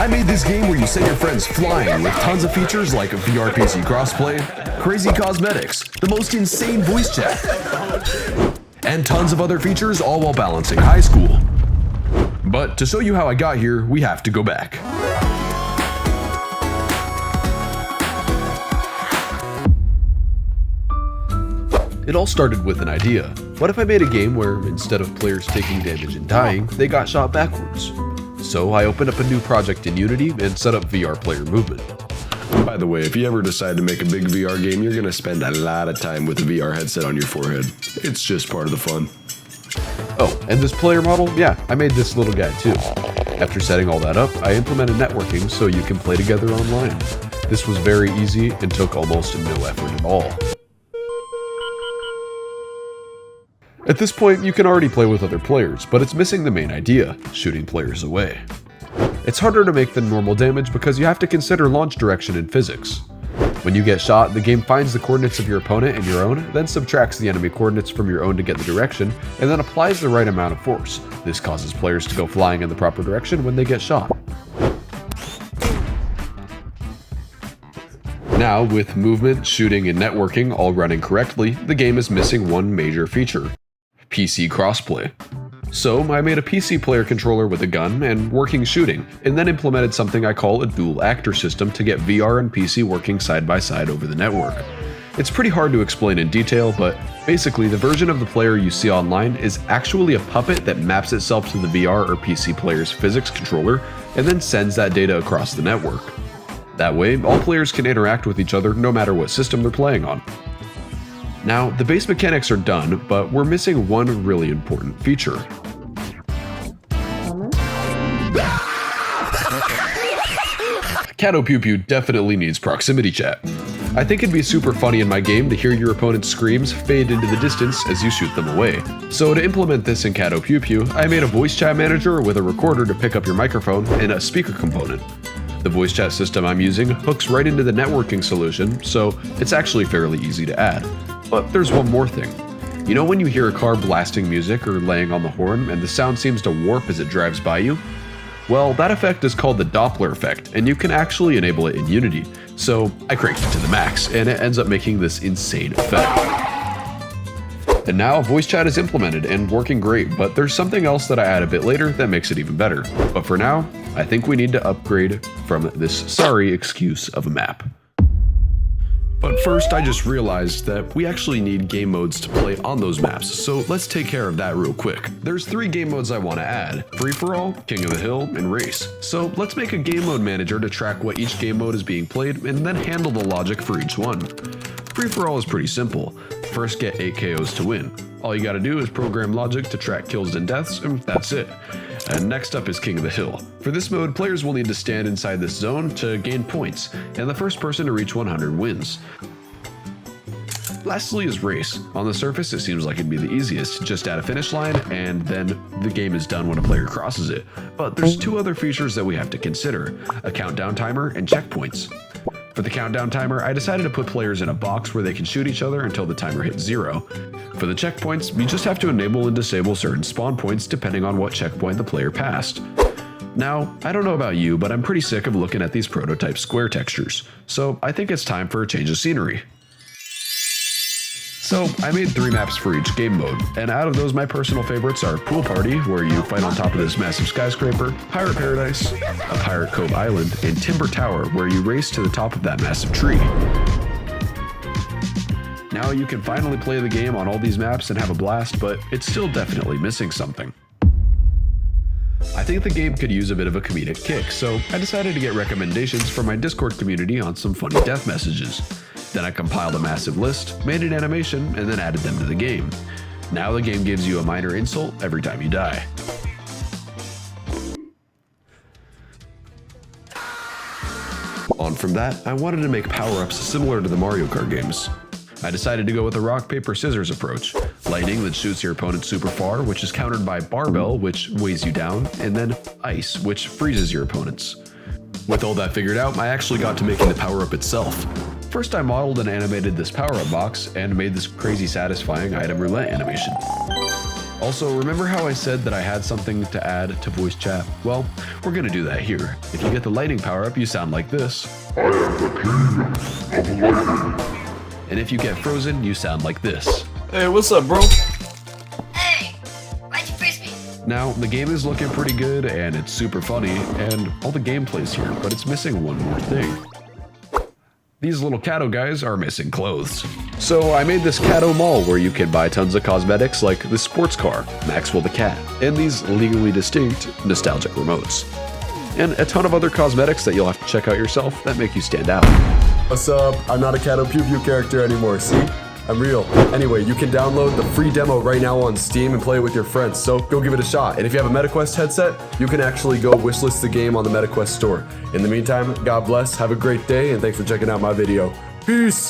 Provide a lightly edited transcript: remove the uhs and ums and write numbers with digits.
I made this game where you send your friends flying with tons of features like VR PC crossplay, crazy cosmetics, the most insane voice chat, and tons of other features, all while balancing high school. But to show you how I got here, we have to go back. It all started with an idea. What if I made a game where, instead of players taking damage and dying, they got shot backwards? So I opened up a new project in Unity and set up VR player movement. By the way, if you ever decide to make a big VR game, you're gonna spend a lot of time with a VR headset on your forehead. It's just part of the fun. Oh, and this player model? Yeah, I made this little guy too. After setting all that up, I implemented networking so you can play together online. This was very easy and took almost no effort at all. At this point, you can already play with other players, but it's missing the main idea, shooting players away. It's harder to make than normal damage because you have to consider launch direction in physics. When you get shot, the game finds the coordinates of your opponent and your own, then subtracts the enemy coordinates from your own to get the direction, and then applies the right amount of force. This causes players to go flying in the proper direction when they get shot. Now, with movement, shooting, and networking all running correctly, the game is missing one major feature: PC crossplay. So I made a PC player controller with a gun and working shooting, and then implemented something I call a dual actor system to get VR and PC working side by side over the network. It's pretty hard to explain in detail, but basically the version of the player you see online is actually a puppet that maps itself to the VR or PC player's physics controller and then sends that data across the network. That way, all players can interact with each other no matter what system they're playing on. Now, the base mechanics are done, but we're missing one really important feature. Cato Pew Pew definitely needs proximity chat. I think it'd be super funny in my game to hear your opponent's screams fade into the distance as you shoot them away. So to implement this in Cato Pew Pew, I made a voice chat manager with a recorder to pick up your microphone and a speaker component. The voice chat system I'm using hooks right into the networking solution, so it's actually fairly easy to add. But there's one more thing. You know when you hear a car blasting music or laying on the horn and the sound seems to warp as it drives by you? Well, that effect is called the Doppler effect, and you can actually enable it in Unity. So I cranked it to the max, and it ends up making this insane effect. And now voice chat is implemented and working great, but there's something else that I add a bit later that makes it even better. But for now, I think we need to upgrade from this sorry excuse of a map. But first, I just realized that we actually need game modes to play on those maps, so let's take care of that real quick. There's 3 game modes I want to add: Free-for-all, King of the Hill, and Race. So let's make a game mode manager to track what each game mode is being played and then handle the logic for each one. Free-for-all is pretty simple. First, get 8 KOs to win. All you gotta do is program logic to track kills and deaths, and that's it. And next up is King of the Hill. For this mode, players will need to stand inside this zone to gain points, and the first person to reach 100 wins. Lastly is Race. On the surface, it seems like it'd be the easiest. Just add a finish line, and then the game is done when a player crosses it. But there's 2 other features that we have to consider: a countdown timer and checkpoints. For the countdown timer, I decided to put players in a box where they can shoot each other until the timer hits 0. For the checkpoints, you just have to enable and disable certain spawn points depending on what checkpoint the player passed. Now, I don't know about you, but I'm pretty sick of looking at these prototype square textures, so I think it's time for a change of scenery. So I made 3 maps for each game mode, and out of those my personal favorites are Pool Party, where you fight on top of this massive skyscraper, Pirate Paradise, a Pirate Cove Island, and Timber Tower, where you race to the top of that massive tree. Now you can finally play the game on all these maps and have a blast, but it's still definitely missing something. I think the game could use a bit of a comedic kick, so I decided to get recommendations from my Discord community on some funny death messages. Then I compiled a massive list, made an animation, and then added them to the game. Now the game gives you a minor insult every time you die. On from that, I wanted to make power-ups similar to the Mario Kart games. I decided to go with a rock, paper, scissors approach. Lightning that shoots your opponent super far, which is countered by barbell, which weighs you down, and then ice, which freezes your opponents. With all that figured out, I actually got to making the power-up itself. First I modeled and animated this power-up box and made this crazy satisfying item roulette animation. Also, remember how I said that I had something to add to voice chat? Well, we're gonna do that here. If you get the lightning power up, you sound like this. I am the king of lightning. And if you get frozen, you sound like this. Hey, what's up, bro? Hey, why'd you freeze me? Now, the game is looking pretty good, and it's super funny, and all the gameplay's here, but it's missing one more thing. These little Cato guys are missing clothes. So I made this Cato mall where you can buy tons of cosmetics like this sports car, Maxwell the cat, and these legally distinct nostalgic remotes. And a ton of other cosmetics that you'll have to check out yourself that make you stand out. What's up? I'm not a Cato Pew Pew character anymore, see? I'm real. Anyway, you can download the free demo right now on Steam and play it with your friends, so go give it a shot. And if you have a MetaQuest headset, you can actually go wishlist the game on the MetaQuest store. In the meantime, God bless, have a great day, and thanks for checking out my video. Peace!